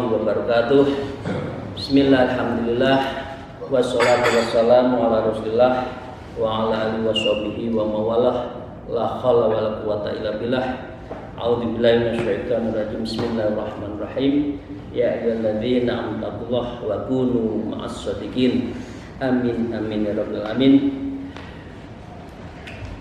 wabarakatuh. Bismillah, alhamdulillah, wassalatu wassalamu ala rasulillah wa ala alihi washabihi wa mawalah. La haula wala quwata illa billah. A'udzubillahi minasyaitonir rajim. Bismillahirrahmanirrahim. Ya ayyuhalladzina amanu wa kunu ma'as shadiqin. Amin amin ya rabbal alamin.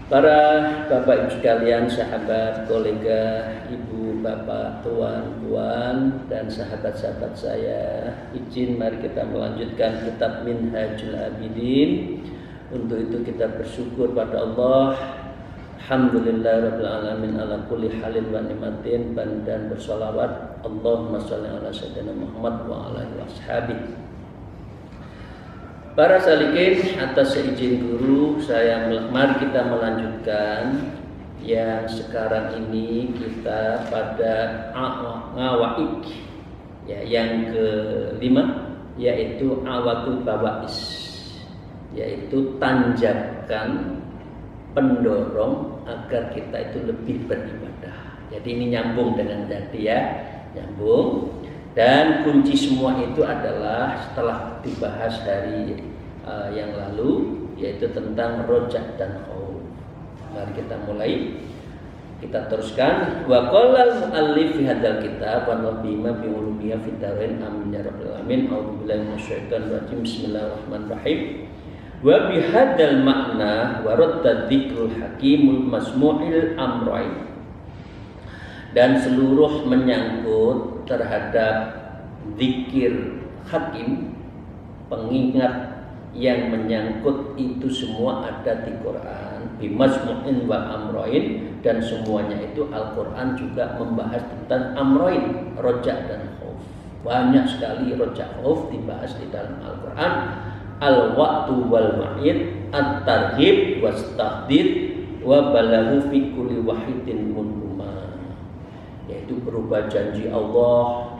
Para bapak ibu sekalian, sahabat, kolega, ibu, bapak, tuan, dan sahabat-sahabat saya, izin mari kita melanjutkan kitab Minhajul Abidin. Untuk itu kita bersyukur pada Allah. Alhamdulillahirabbil alamin ala kulli halin wa ni'matin, dan bersolawat Allahumma sholli ala sayyidina Muhammad wa ala alihi washabihi. Para salikin, atas seizin guru mari kita melanjutkan yang sekarang ini kita pada awaik ya, yang kelima, yaitu awatul bawais, yaitu tanjakan pendorong agar kita itu lebih beribadah. Jadi ini nyambung dengan tadi ya, nyambung. Dan kunci semua itu adalah setelah dibahas hari yang lalu, yaitu tentang rojak dan khauf. Mari kita mulai, kita teruskan. Wa qala al-muallif fi hadzal kitab wa nabiyina bi ulumiyya fid darain amin ya rabbal alamin. A'udzubillahi minasyaitonir rajim. Bismillahirrahmanirrahim. Wa bi hadzal makna wa radda dzikrul hakimul masmu'il amrain. Dan seluruh menyangkut terhadap zikir hakim, pengingat yang menyangkut itu semua ada di Quran, bimasmu'in wa amroin, dan semuanya itu Al-Quran juga membahas tentang amroin, rojak dan khauf. Banyak sekali rojak khauf dibahas di dalam Al-Quran. Al-waqtu wal ma'id, at-targhib was-tahdid wa balahu fi kulli wahidin munhuma, yaitu berubah janji Allah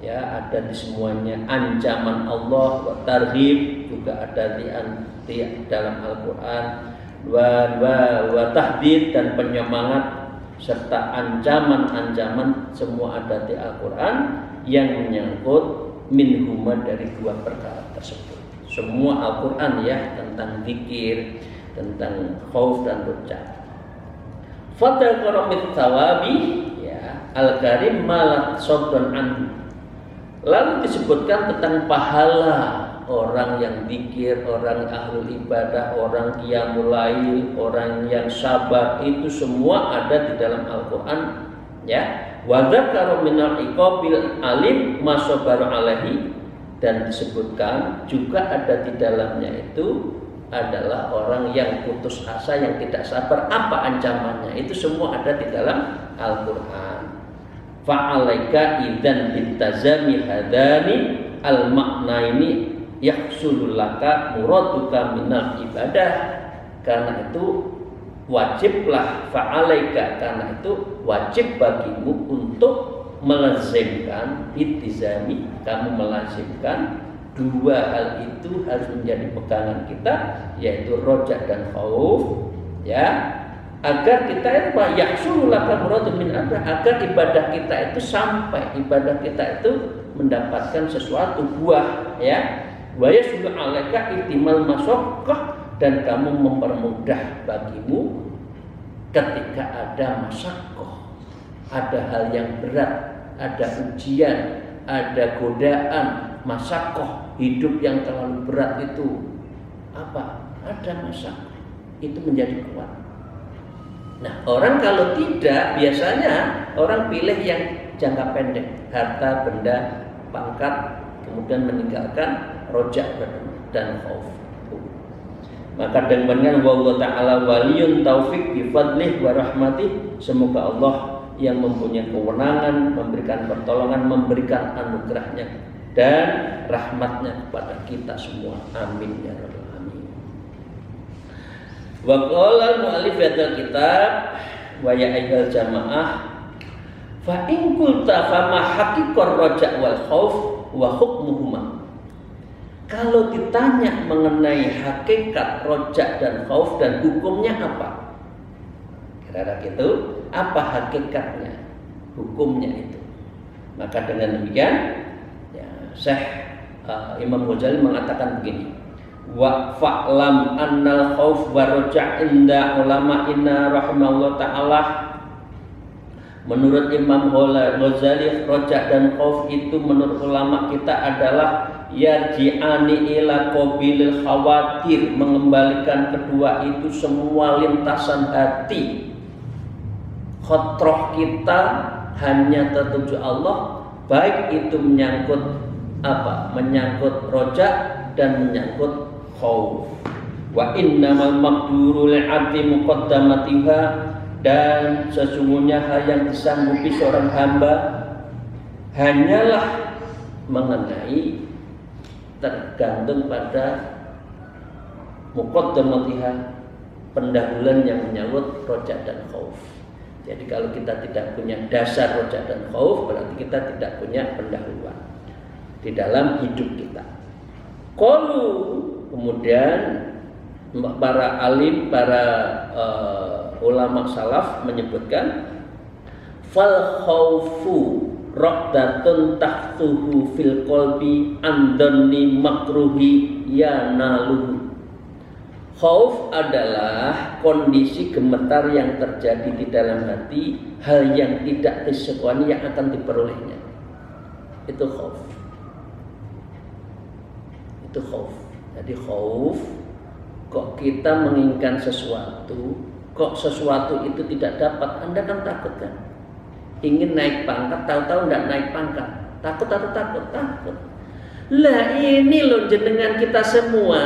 ya, ada di semuanya, ancaman Allah, wa tarhib juga ada di dalam Al-Qur'an, wa tahdid dan penyemangat serta ancaman-ancaman semua ada di Al-Qur'an yang menyangkut minhuma dari dua perkara tersebut. Semua Al-Qur'an ya, tentang zikir, tentang khauf dan rojak. Fadal karamit tawabi ya, al-karim malat sabdan anhu. Lalu disebutkan tentang pahala orang yang zikir, orang ahlul ibadah, orang qiyamul lail, orang yang sabar, itu semua ada di dalam Al-Qur'an ya. Wa dzakara minal iqabil alim masabaru alaihi, dan disebutkan juga ada di dalamnya itu adalah orang yang putus asa, yang tidak sabar, apa ancamannya, itu semua ada di dalam Al-Qur'an. Fa'alaika idzan bitazami hadani al-maknaini yahsulul laka muraduka minal ibadah. Karena itu wajiblah, fa'alaika, karena itu wajib bagimu untuk melazimkan itizami, kamu melazimkan dua hal itu harus menjadi pegangan kita, yaitu rojak dan khauf ya, agar kita itu yahsulu laka muradun min amrih, agar ibadah kita itu sampai, ibadah kita itu mendapatkan sesuatu buah ya. Wa yasulu alaika ihtimal masyaqqah, dan kamu mempermudah bagimu ketika ada masyaqqah, ada hal yang berat, ada ujian, ada godaan, masyaqqah, hidup yang terlalu berat itu apa? Ada masyaqqah, itu menjadi kuat. Nah, orang kalau tidak, biasanya orang pilih yang jangka pendek, harta, benda, pangkat, kemudian meninggalkan rojak dan khauf. Maka dengan wallahu ta'ala waliyun taufik bi fadlih wa rahmatih, semoga Allah yang mempunyai kewenangan, memberikan pertolongan, memberikan anugerahnya dan rahmatnya kepada kita semua. Amin ya rabbal alamin. Wa qala al-mu'allif hadzal kitab wa ya ayyuhal jamaah fa in qulta fa ma haqiqar raja' wal khauf wa hukmuhuma. Kalau ditanya mengenai hakikat rojak dan khauf dan hukumnya apa? Kira-kira gitu, apa hakikatnya, hukumnya itu? Maka dengan demikian Syekh Imam Ghazali mengatakan begini, wa fa'lam annal khauf wa roja' inda ulama inna rahimahullah ta'ala. Menurut Imam Ghazali, roja' dan khauf itu menurut ulama kita adalah yarji'ani ila qabilil khawatir, mengembalikan kedua itu semua lintasan hati. Khotroh kita hanya tertuju Allah, baik itu menyangkut apa? Menyangkut roja' dan menyangkut khauf. Wa innamal maqduru li'abdi muqaddamatiha, dan sesungguhnya hal yang disanggupi seorang hamba hanyalah mengenai tergantung pada muqaddamatiha, pendahuluan yang menyangkut roja' dan khauf. Jadi kalau kita tidak punya dasar roja' dan khauf, berarti kita tidak punya pendahuluan di dalam hidup kita. Qalu, kemudian para alim, para ulama salaf menyebutkan fal khaufu raqdatun tahtuhu fil qalbi andani makruhi yanaluhu. Khauf adalah kondisi gemetar yang terjadi di dalam hati, hal yang tidak disekuani yang akan diperolehnya. Itu khauf. Itu khauf. Jadi khauf, kok kita menginginkan sesuatu, kok sesuatu itu tidak dapat, Anda kan takut kan? Ingin naik pangkat, tahu-tahu tidak naik pangkat, takut atau takut? Takut. Lah ini loh jenengan kita semua,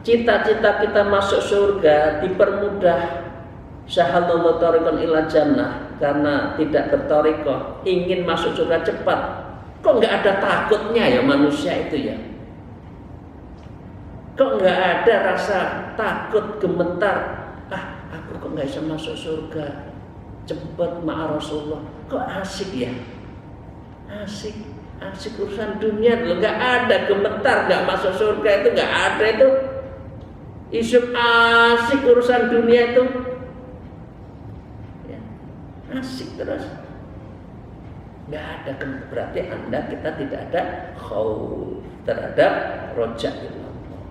cita-cita kita masuk surga dipermudah. Sahalallahu tariqan ila jannah, karena tidak bertorikoh, ingin masuk surga cepat. Kok nggak ada takutnya ya manusia itu ya? Kok nggak ada rasa takut, gemetar? Aku kok nggak bisa masuk surga? Cepat ma'a Rasulullah. Kok asik ya? Asik urusan dunia loh, nggak ada gemetar, nggak masuk surga itu nggak ada itu. Isu asik urusan dunia itu, ya, asik terus. Nggak ada, berarti kita tidak ada khauf terhadap roja' ilallah.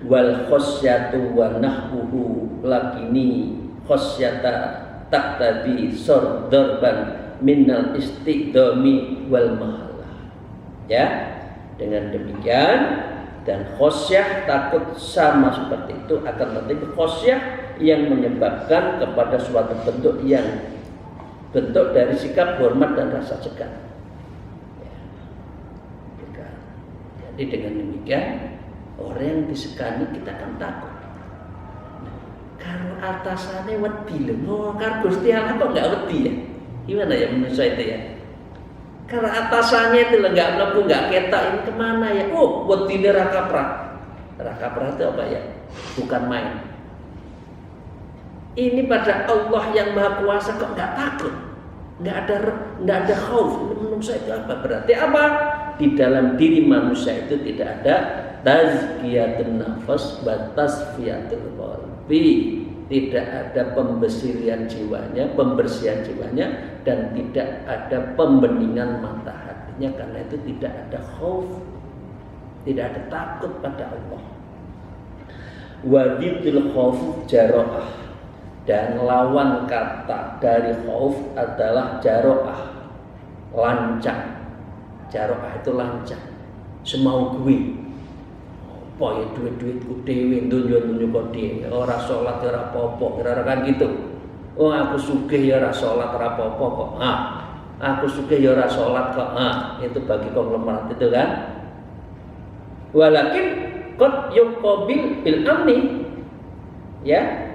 Wal khosyatu wa nahwuhu lakini khosyata taqtadi sordorban minal istiqdami wal mahalah. Ya, dengan demikian, dan khosyah takut sama seperti itu, akan tetapi khosyah yang menyebabkan kepada suatu bentuk dari sikap hormat dan rasa cegah. Ya. Jadi dengan demikian, orang yang disegani kita akan takut. Kalau atasannya wedi loh, karo Gusti Allah kok enggak wedi ya? Gimana ya manusia itu ya? Kalau atasannya itu enggak mlebu, enggak ketok, ini kemana ya? Oh, wedine rakaprat. Rakaprat itu apa ya? Bukan main. Ini pada Allah yang Maha Kuasa kok enggak takut? Enggak ada khauf. Manusia itu apa? Berarti apa? Di dalam diri manusia itu tidak ada tazkiyatun nafas wa tasfiyatul qalbi, tidak ada pembersihan jiwanya, dan tidak ada pembeningan mata hatinya, karena itu tidak ada khauf, tidak ada takut pada Allah. Wa dzil khauf jaroah, dan lawan kata dari khauf adalah jaroah, lancang. Jaroah itu lancang, semau gue. Apa ya duit-duitku dewe, dunyo-dunyo kok dhewe, ora salat ora apa-apa, kira-kira kan gitu. Oh, aku sugih ya ora salat ora apa-apa kok. Aku sugih ya ora salat kok. Itu bagi konglomerat itu kan. Walakin qad yuqabil bil amni. Ya.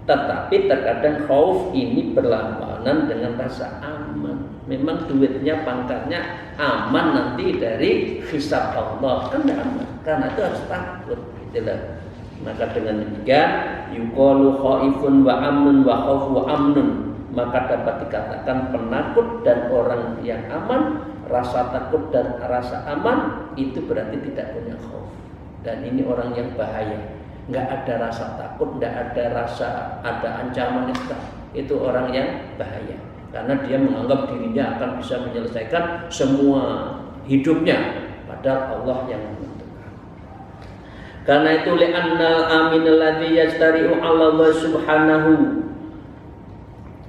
Tetapi terkadang khauf ini berlawanan dengan rasa aman. Memang duitnya, pangkatnya aman nanti dari hisab Allah, kan tidak aman, karena itu harus takut itulah. Maka dengan demikian yuqalu khaifun wa amnun wa khaufu wa amnun, maka dapat dikatakan penakut dan orang yang aman, rasa takut dan rasa aman itu berarti tidak punya khauf. Dan ini orang yang bahaya, nggak ada rasa takut, nggak ada rasa ada ancaman, itu orang yang bahaya. Karena dia menganggap dirinya akan bisa menyelesaikan semua hidupnya, padahal Allah yang menentukan. Karena itu li'annal amin alladzi yastari'u 'ala Allah subhanahu,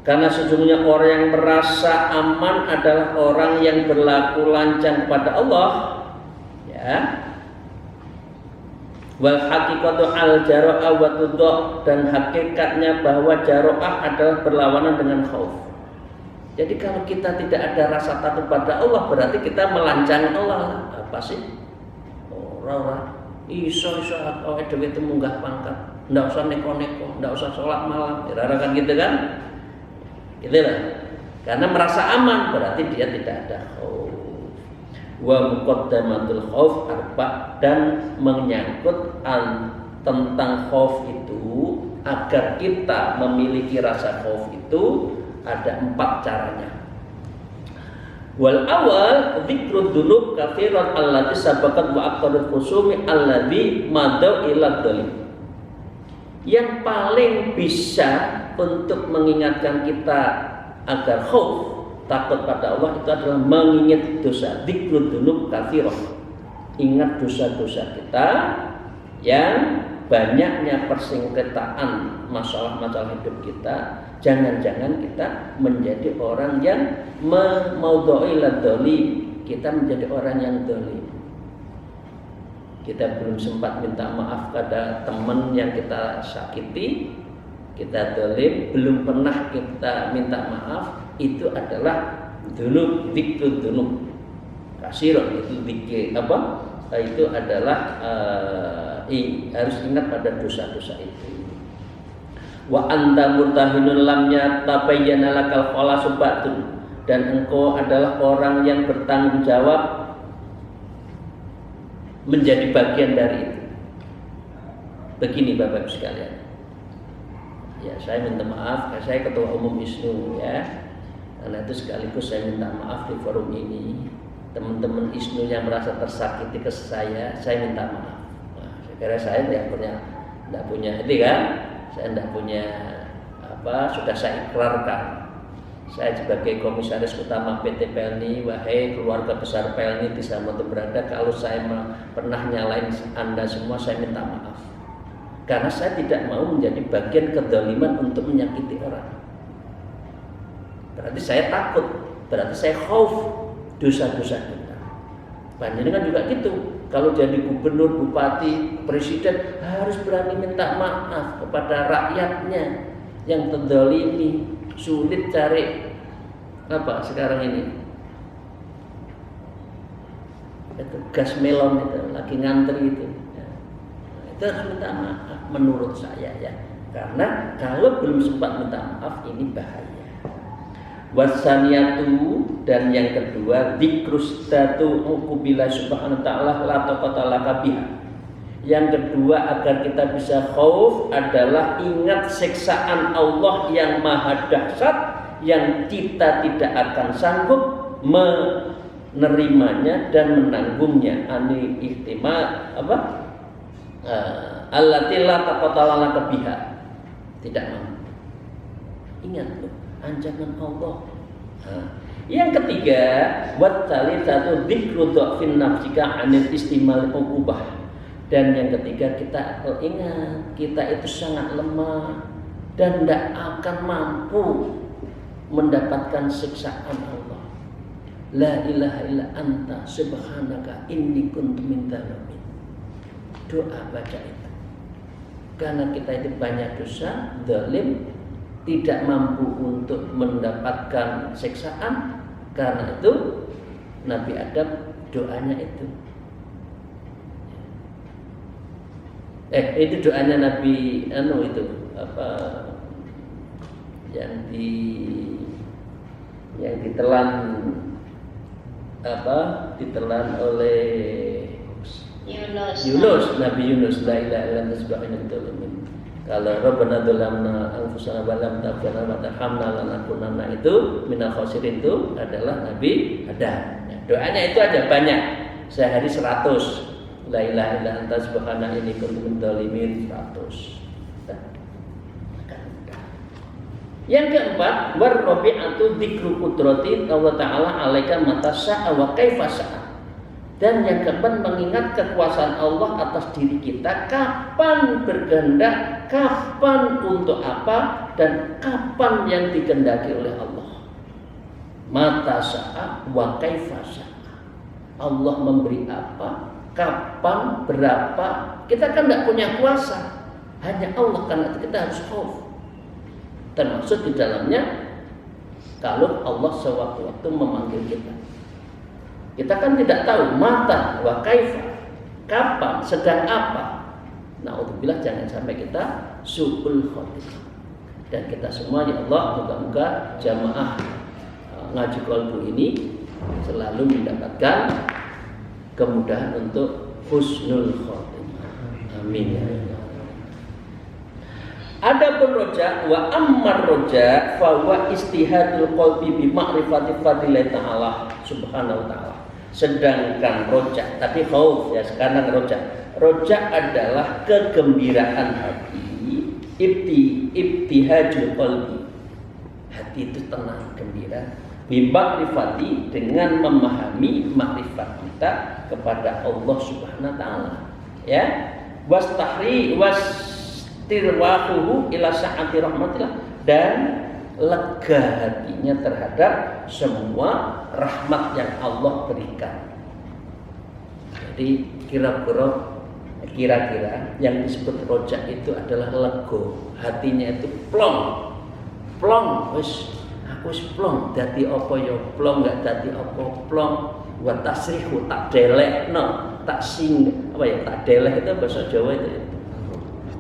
karena sesungguhnya orang yang merasa aman adalah orang yang berlaku lancang kepada Allah, ya. Wal haqiqatu al jara'ah wa tudh, dan hakikatnya bahwa jara'ah adalah berlawanan dengan khauf. Jadi kalau kita tidak ada rasa takut pada Allah, berarti kita melancang Allah. Apa sih? Ora iso awake dhewe itu munggah pangkat, ndak usah neko-neko, ndak usah sholat malam, kan gitu kan? Gitu lah. Karena merasa aman berarti dia tidak ada khauf. Wa muqaddamatul khauf arba, dan menyangkut tentang khauf itu, agar kita memiliki rasa khauf itu ada 4 caranya. Wal awal dzikrud dzunub katsiran allati sabaqat wa aqadat khusumi alladzi madau ila dhalim. Yang paling bisa untuk mengingatkan kita agar khauf, takut pada Allah, itu adalah mengingat dosa. Dzikrud dzunub katsiran, ingat dosa-dosa kita yang banyaknya persengketaan masalah-masalah hidup kita. Jangan-jangan kita menjadi orang yang maudhu'i ladzalim, kita menjadi orang yang zalim. Kita belum sempat minta maaf pada teman yang kita sakiti, kita zalim, belum pernah kita minta maaf, itu adalah dzunub, dzikrud dzunub katsiran. Itu dzikir apa? Itu adalah harus ingat pada dosa-dosa itu. Wa anta murtahinun lam yatabayyana lakal khalasu ba'dun, dan engkau adalah orang yang bertanggung jawab menjadi bagian dari itu. Begini Bapak Ibu sekalian, ya saya minta maaf, saya ketua umum ISNU ya, karena itu sekaligus saya minta maaf di forum ini. Teman-teman ISNU yang merasa tersakiti ke saya minta maaf. Nah, saya kira saya tidak punya itu kan, saya tidak punya apa, sudah saya ikrarkan. Saya sebagai komisaris utama PT Pelni, wahai keluarga besar Pelni di sana berada, kalau saya pernah nyalain Anda semua, saya minta maaf. Karena saya tidak mau menjadi bagian kezaliman untuk menyakiti orang. Berarti saya takut, berarti saya khauf dosa-dosa kita. Panjenengan juga gitu. Kalau jadi gubernur, bupati, presiden harus berani minta maaf kepada rakyatnya yang terzalimi. Sulit cari apa sekarang ini, itu gas melon itu lagi ngantri itu ya. Itu harus minta maaf menurut saya ya, karena kalau belum sempat minta maaf ini bahaya. Wasaniyatu, dan yang kedua dzikrustatu uqubila subhanahu wa ta'ala la taqata laka biha. Yang kedua agar kita bisa khauf adalah ingat siksaan Allah yang maha dahsyat, yang kita tidak akan sanggup menerimanya dan menanggungnya. Ani ihtimal apa? Allati la taqata laka biha. Tidak mampu. Ingat tuh ancaman Allah. Yang ketiga, wat tsalitsatu dzikru dhafin nafsika 'anil istimal uqubah. Dan yang ketiga, kita ingat kita itu sangat lemah dan tidak akan mampu mendapatkan siksaan Allah. La ilaha illa anta subhanaka inni kuntu minadz dzalimin. Doa baca itu. Karena kita itu banyak dosa, zalim, tidak mampu untuk mendapatkan siksaan. Karena itu Nabi Adam doanya itu. Itu doanya Nabi itu apa yang ditelan oleh Yunus, Nabi Yunus, la ilaha illa anta subhanaka inni. Kalau Rabbana dzalamna anfusana wa lam taghfir lana wa tarhamna lanakunanna, itu minal khasirin, itu adalah Nabi Adam. Doanya itu aja banyak, sehari 100. La ilaha illa anta subhanaka inni kuntu minadz dzalimin 100. Yang keempat, war rabi'atu dzikru qudrati Allah taala 'alaika mata sya'a wa kaifa sya'a. Dan yang keempat, mengingat kekuasaan Allah atas diri kita, kapan berkehendak, kapan untuk apa, dan kapan yang dikehendaki oleh Allah. Mata sya'a wa kaifa sya'a. Allah memberi apa, kapan, berapa, kita kan tidak punya kuasa. Hanya Allah, karena itu kita harus khauf. Termasuk di dalamnya kalau Allah sewaktu-waktu memanggil kita. Kita kan tidak tahu mata wa kaifa, kapan, sedang apa. Na'udzubillah, jangan sampai kita su'ul khotimah. Dan kita semua ya Allah, moga-moga jamaah ngaji kolbu ini selalu mendapatkan kemudahan untuk husnul khotimah. Amin ya Allah. Adapun roja wa ammar roja fa huwa istihadul qalbi bi ma'rifati fadillah ta'ala subhanahu wa ta'ala. Sedangkan roja, tapi khauf ya, sekarang roja adalah kegembiraan hati, ibtihajul qalbi. Hati itu tenang, gembira. Bi ma'rifati, dengan memahami makrifat kita kepada Allah Subhanahu wa taala. Ya. Wastirwahuhu ila sa'ati rahmatillah, dan lega hatinya terhadap semua rahmat yang Allah berikan. Jadi kira-kira yang disebut rojak itu adalah lego, hatinya itu plong, wis aku wis plong, dadi apa ya plong, gak dadi apa plong, wa tasrihu tak delekno, tak deleh itu bahasa Jawa itu ya.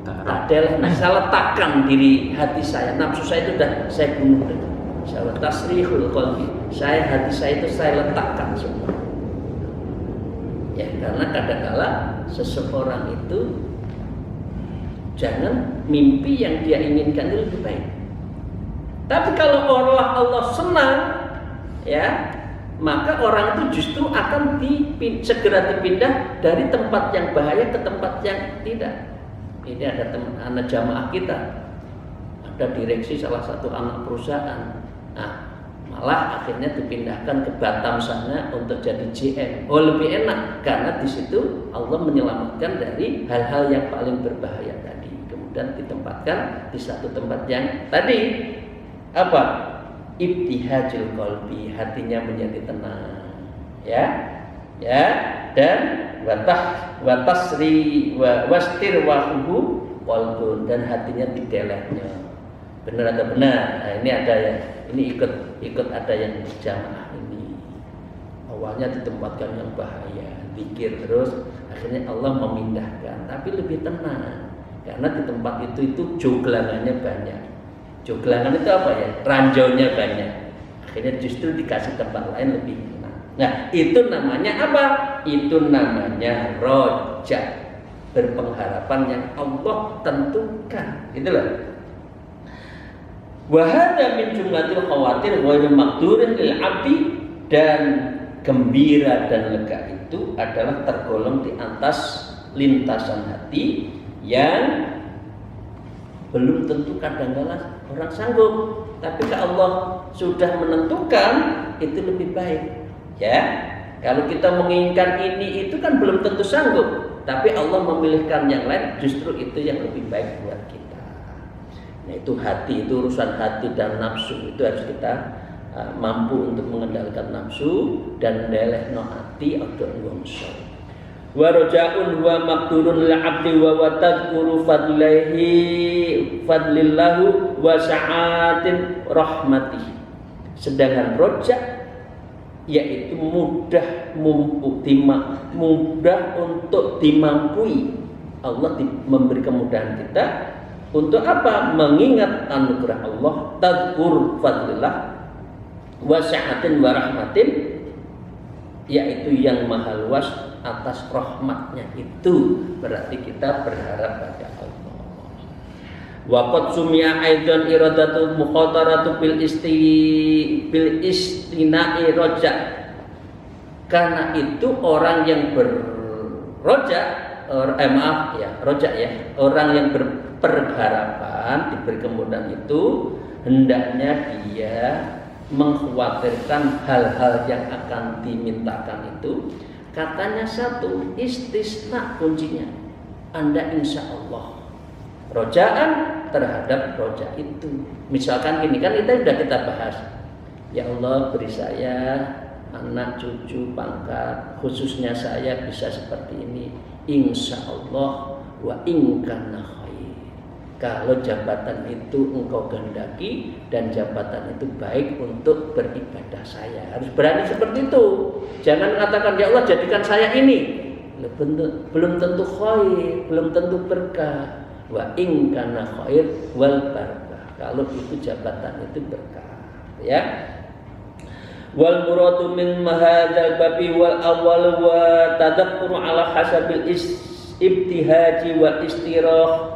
Tak deleh, saya letakkan diri hati saya, nafsu saya itu sudah saya bunuh. Saya tasrihul qalbi, hati saya itu saya letakkan semua. Ya, karena kadang-kala seseorang itu jangan mimpi yang dia inginkan itu lebih baik. Tapi kalau Allah senang, ya, maka orang itu justru akan segera dipindah dari tempat yang bahaya ke tempat yang tidak. Ini ada anak jamaah kita, ada direksi salah satu anak perusahaan. Nah, malah akhirnya dipindahkan ke Batam sana untuk jadi GM. Oh, lebih enak karena di situ Allah menyelamatkan dari hal-hal yang paling berbahaya tadi. Kemudian ditempatkan di satu tempat yang tadi apa? Ibtihajul qalbi, hatinya menjadi tenang. Ya, dan wastirwahuhu qalbun, dan hatinya didelehnya. Benar atau benar? Nah, ini ada yang ikut ada yang jamaah ini. Awalnya ditempatkan yang bahaya, zikir terus, akhirnya Allah memindahkan, tapi lebih tenang. Karena di tempat itu joglangannya banyak. Joglangan itu apa ya? Ranjaunya banyak. Akhirnya justru dikasih tempat lain lebih tenang. Nah, itu namanya apa? Itu namanya roja, berpengharapan yang Allah tentukan. Itulah. Wa hadza min jumlatil khawatir ghairu maqdurin lil 'abdi, dan gembira dan lega itu adalah tergolong di atas lintasan hati yang belum tentu kadang-kala orang sanggup. Tapi kalau Allah sudah menentukan, itu lebih baik. Ya, kalau kita menginginkan ini itu kan belum tentu sanggup, tapi Allah memilihkan yang lain, justru itu yang lebih baik buat kita. Nah, itu hati, itu urusan hati dan nafsu, itu harus kita mampu untuk mengendalikan nafsu dan delehno hati ojo ngomso. Wa raja'un wa maqdurun lil 'abdi wa tadhkuru fadlillahu wa sa'atin rahmatih. Sedangkan roja yaitu mudah untuk dimampui. Allah memberi kemudahan kita untuk apa? Mengingat anugerah Allah, tadhkur fadlillah wa sa'atin wa rahmatin, yaitu yang maha luas atas rahmatnya. Itu berarti kita berharap pada Allah. Wa qad sumia aidan iradatul mukhataratu bil istina'i roja. Karena itu orang yang berroja, orang yang berharapan diberi kemudahan itu hendaknya dia mengkhawatirkan hal-hal yang akan dimintakan itu, Katanya satu, istisna kuncinya. Anda insya Allah rojaan terhadap roja itu. Misalkan gini, kan kita bahas, ya Allah beri saya anak cucu pangkat, khususnya saya bisa seperti ini, insya Allah wa ingkana khair. Kalau jabatan itu engkau kehendaki dan jabatan itu baik untuk beribadah saya, harus berani seperti itu. Jangan mengatakan ya Allah jadikan saya ini, belum tentu khair, belum tentu berkah. Wa ingkana khair wal barakah, kalau itu jabatan itu berkah, ya. Wal muradu min mahadzal babi wal awal wa tadakkuru ala hasabil ibtihaji wal istirah.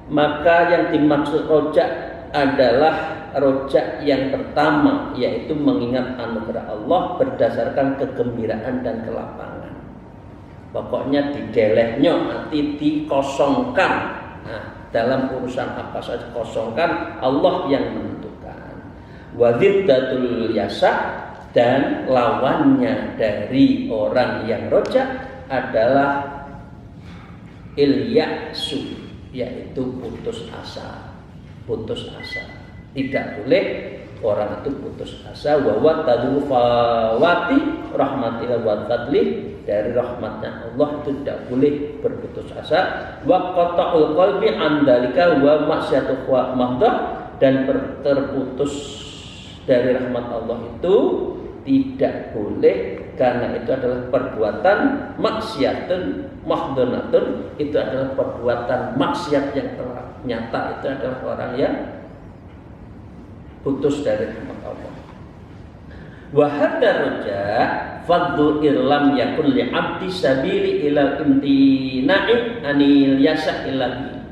Maka yang dimaksud rojak adalah rojak yang pertama, yaitu mengingat anugerah Allah berdasarkan kegembiraan dan kelapangan. Pokoknya didelehnya, nanti dikosongkan. Nah, dalam urusan apa saja kosongkan, Allah yang menentukan. Wadiddatul yasa, dan lawannya dari orang yang rojak adalah ilyasu, yaitu putus asa. Putus asa. Tidak boleh orang itu putus asa. Wa watadu fawati rahmatillah wa fadli, dari rahmatnya Allah itu tidak boleh berputus asa. Wa qata'ul qalbi an dzalika wa maksiatu mahdah, dan terputus dari rahmat Allah itu tidak boleh, karena itu adalah perbuatan maksiatun mahdhanatun, itu adalah perbuatan maksiat yang telah nyata, itu adalah orang yang putus dari rahmat Allah. Wa hadza roja fadlu irlam yakun li abdi sabili ilal imtina'i anil yasa ilahi.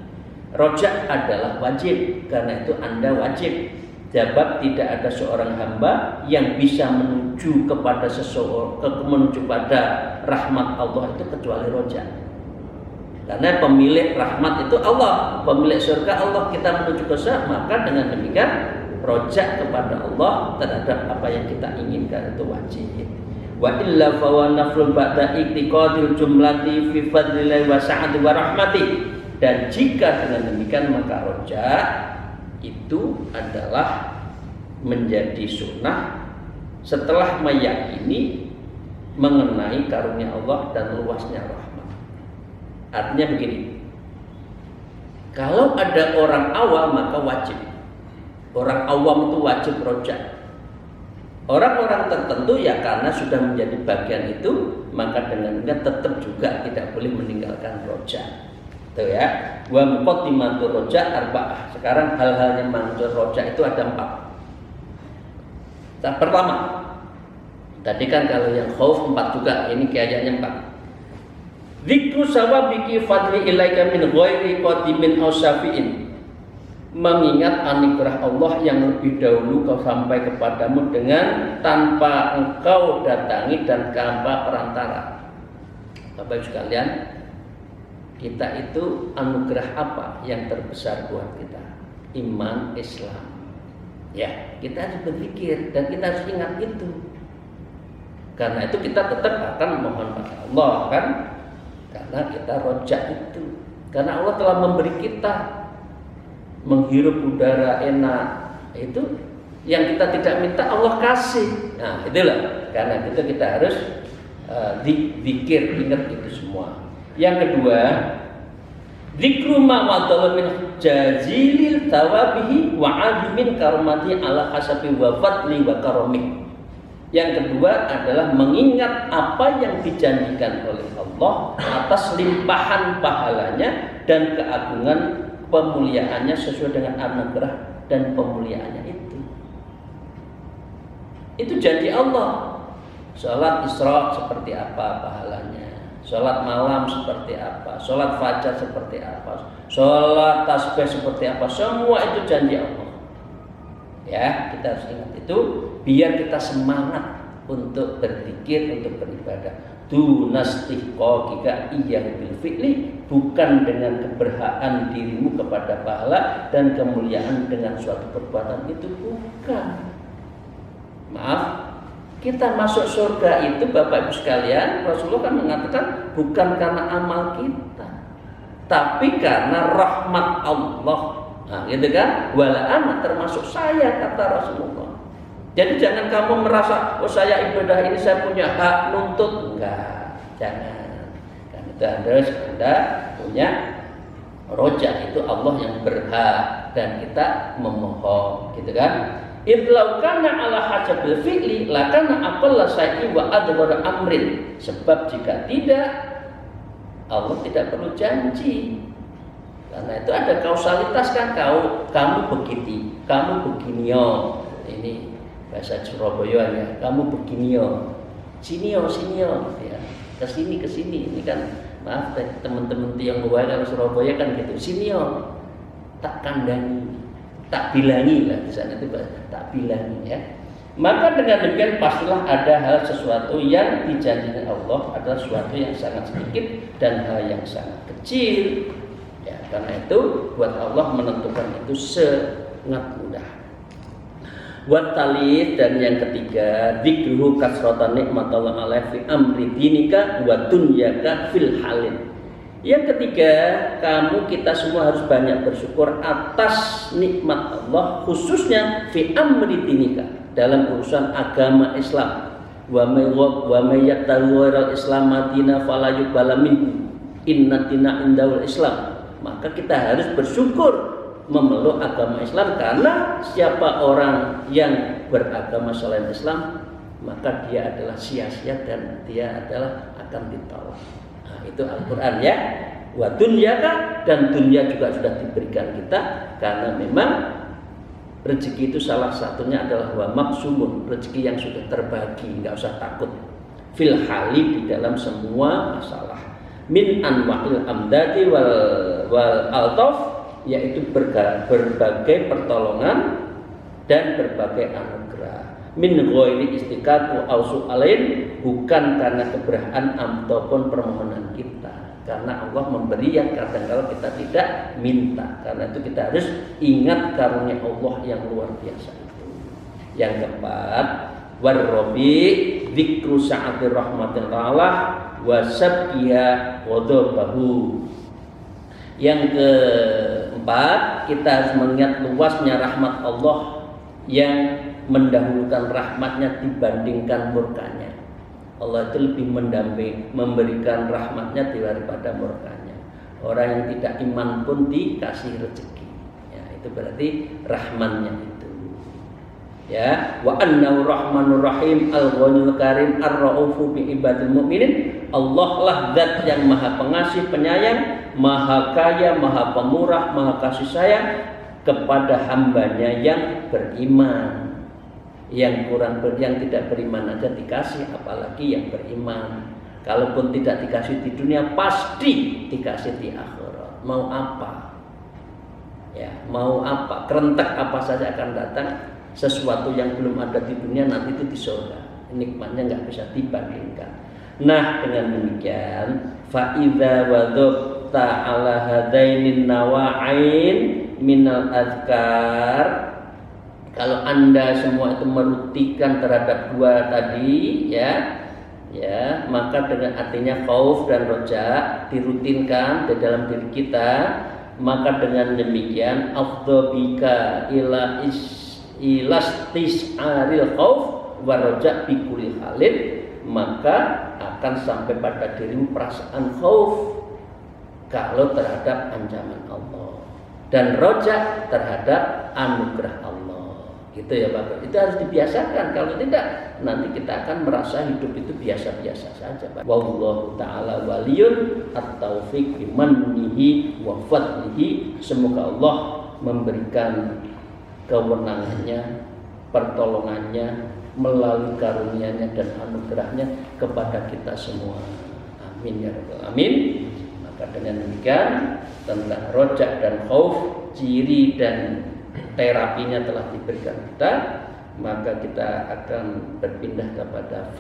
Rojak adalah wajib, karena itu Anda wajib. Sebab tidak ada seorang hamba yang bisa menuju kepada menuju pada rahmat Allah itu kecuali rojak. Karena pemilik rahmat itu Allah, pemilik surga Allah, kita menuju ke surga, maka dengan demikian rojak kepada Allah terhadap apa yang kita inginkan itu wajib. Wa illa fa wa naflun ba'da iqtiqadil jumlati fi fadlillahi wa sa'ati wa rahmati. Dan jika dengan demikian maka rojak itu adalah menjadi sunnah setelah meyakini mengenai karunia Allah dan luasnya rahmat. Artinya begini, kalau ada orang awam maka wajib. Orang awam itu wajib rojak. Orang-orang tertentu ya karena sudah menjadi bagian itu, maka dengan tetap juga tidak boleh meninggalkan rojak. Tuh ya. Wa muqaddimatur rojak arba'ah. Sekarang hal-hal yang manjur rojak itu ada 4. Nah, pertama, tadi kan kalau yang khauf 4 juga, ini kayaknya 4. Dzikru sawabiki fadli ilaika min ghairi qadimin aw syafi'in. Mengingat anugerah Allah yang lebih dahulu kau sampai kepadamu dengan tanpa engkau datangi dan tanpa perantara. Bapak Ibu sekalian, kita itu anugerah apa yang terbesar buat kita? Iman Islam. Ya, kita harus berpikir dan kita harus ingat itu. Karena itu kita tetap akan mohon pada Allah kan? Karena kita rojak itu. Karena Allah telah memberi kita menghirup udara enak, itu yang kita tidak minta Allah kasih. Nah, itulah. Karena itu kita harus dipikir, ingat itu semua. Yang kedua, dzikru ma wadalla min jazilil tawabihi wa azimin karomati ala hasabi wa fadli wa karomih. Yang kedua adalah mengingat apa yang dijanjikan oleh Allah atas limpahan pahalanya dan keagungan pemuliaannya sesuai dengan anugerah dan pemuliaannya itu. Itu janji Allah. Salat Isra seperti apa pahalanya? Salat malam seperti apa? Salat fajar seperti apa? Salat tasbih seperti apa? Semua itu janji Allah. Ya, kita harus ingat itu biar kita semangat untuk berzikir, untuk beribadah. Dunastihqaqika iyyahu bil fi'li, bukan dengan keberhaan dirimu kepada pahala dan kemuliaan dengan suatu perbuatan, itu bukan. Maaf, Kita masuk surga itu Bapak Ibu sekalian, Rasulullah kan mengatakan bukan karena amal kita, tapi karena rahmat Allah. Nah, gitu kan? Wala ana termasuk saya, kata Rasulullah. Jadi jangan kamu merasa, oh saya ibadah ini saya punya hak nuntut. Enggak, jangan. Kan itu harus Anda punya roja, itu Allah yang berhak dan kita memohon, gitu kan? Idlau kana ala hasabil fi'li lakana aqalla syai'in wa adwar amrin. Sebab jika tidak, Allah tidak perlu janji. Karena itu ada kausalitas kan, kamu begitu, kamu beginiyo. Ini bahasa Surabaya ya, kamu beginiyo. Sinio ya. Kesini. Ini kan maaf teman-teman Tionghoa kalau Surabaya kan gitu. Sinio. Tak kandani, tak bilangi lah di sana itu tak bilangi ya. Maka dengan demikian pastilah ada hal sesuatu yang dijanjikan Allah adalah sesuatu yang sangat sedikit dan hal yang sangat kecil. Ya, karena itu buat Allah menentukan itu sangat mudah. Buat talid dan yang ketiga, dzikruhu kasratan nikmatallah alaihi fi amri dinika wa dunyaka fil halin. Yang ketiga, kita semua harus banyak bersyukur atas nikmat Allah, khususnya fi amri dinika, dalam urusan agama Islam. Wa may yattabi'al Islam madina fala yuqbala minhu inna dina indal Islam. Maka kita harus bersyukur memeluk agama Islam, karena siapa orang yang beragama selain Islam maka dia adalah sia-sia dan dia adalah akan ditolak. Nah, itu Al-Quran ya. Wa dunyaka, dan dunia juga sudah diberikan kita, karena memang rezeki itu salah satunya adalah wa maksumun, rezeki yang sudah terbagi, nggak usah takut. Fil hali, di dalam semua masalah. Min anwa'il amdadi wal altaf, yaitu berbagai pertolongan dan berbagai anugerah. Min ghairi istiqaqu au su'alain, bukan karena keberhaan ataupun permohonan kita. Karena Allah memberi yang kadang-kadang kita tidak minta. Karena itu kita harus ingat karunia Allah yang luar biasa itu. Yang keempat, warrobi dzikru sa'atir rahmatil Allah wa sabbiha ghadabahu. Yang keempat, kita harus mengingat luasnya rahmat Allah yang mendahulukan rahmatnya dibandingkan murkanya. Allah itu lebih memberikan rahmatnya daripada murkanya. Orang yang tidak iman pun dikasih rezeki. Ya, itu berarti rahmannya itu. Ya, wa annahu rahmanur rahim al-ghaniyyul karim ar-raufu bi ibadil mu'minin. Allah lah zat yang maha pengasih penyayang, maha kaya, maha pemurah, maha kasih sayang kepada hambanya yang beriman. Yang tidak beriman aja dikasih, apalagi yang beriman. Kalaupun tidak dikasih di dunia, pasti dikasih di akhirat. Mau apa? Ya, mau apa? Kerentak apa saja akan datang. Sesuatu yang belum ada di dunia nanti itu di surga. Nikmatnya nggak bisa dibandingkan. Nah, dengan demikian, fa idza wadabta ala hadainin nawa'ain minal azkar. Kalau Anda semua itu merutikan terhadap dua tadi, ya, maka dengan artinya khauf dan roja dirutinkan di dalam diri kita, maka dengan demikian afdhabika ila ilastis'aril khauf wa roja bi kulli halin, maka akan sampai pada dirimu perasaan khauf kalau terhadap ancaman Allah dan roja terhadap anugerah Allah. Gitu ya Bapak. Itu harus dibiasakan. Kalau tidak, nanti kita akan merasa hidup itu biasa-biasa saja. Wallahu ta'ala waliyun at-taufiq bimannihi wa fadlihi. Semoga Allah memberikan kewenangannya, pertolongannya melalui karunia-Nya dan anugerahnya kepada kita semua. Amin ya rabbal alamin. Maka dengan demikian tentang rojak dan khauf, ciri dan terapinya telah diberikan kita, maka kita akan berpindah kepada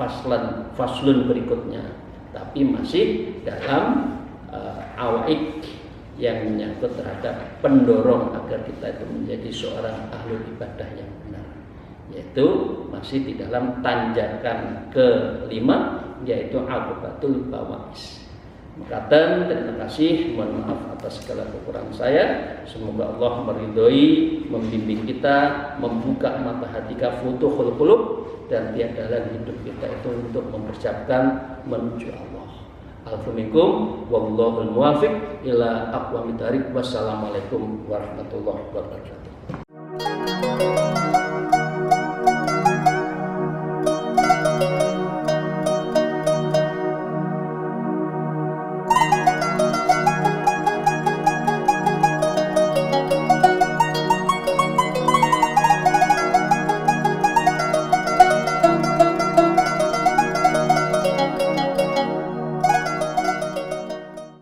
faslun berikutnya, tapi masih dalam awaik yang menyangkut terhadap pendorong agar kita itu menjadi seorang ahli ibadah yang benar. yaitu masih di dalam tanjakan kelima, yaitu Aqabatul Bawais. Maka terima kasih, mohon maaf atas segala kekurangan saya. Semoga Allah meridhoi, membimbing kita, membuka mata hati kita, futuhul qulub, dan tiada lagi hidup kita itu untuk mempersiapkan menuju Allah. Alhamdulillah, wallahul muwafiq ila aqwamit thariq. Wassalamualaikum warahmatullahi wabarakatuh.